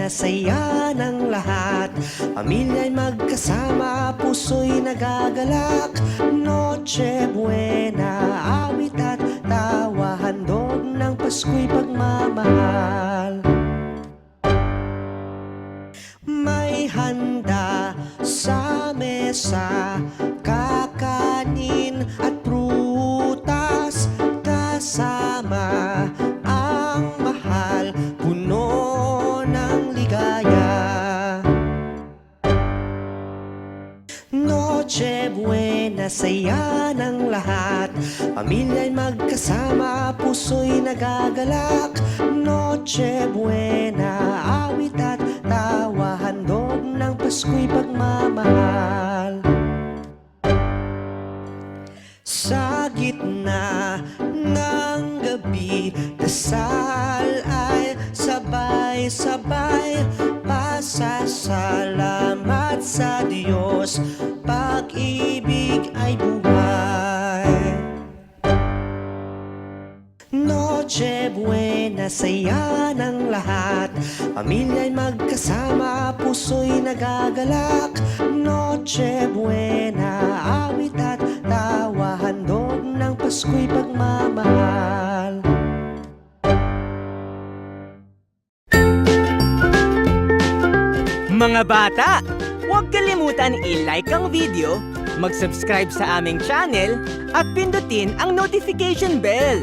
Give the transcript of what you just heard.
Buena, saya ng lahat. Pamilya'y magkasama, puso'y nagagalak. Noche Buena, awit at tawa, handog ng Pasko'y pagmamahal. May handa sa mesa, kakanin at prutas, kasama ang mahal, puno ng ligaya. Noche Buena, saya ng lahat. Pamilya'y magkasama, puso'y nagagalak. Noche Buena, awit at tawa, handog ng Pasko'y pagmamahal. Sa gitna ng gabi, dasal ay sabay-sabay. Pasasalamat sa Diyos, pag-ibig ay buhay. Noche Buena, saya ng lahat. Pamilya'y magkasama, puso'y nagagalak. Noche Buena, awit at tawa, handog ng Pasko'y pagmamahal. Mga bata, huwag kalimutan i-like ang video, mag-subscribe sa aming channel, at pindutin ang notification bell.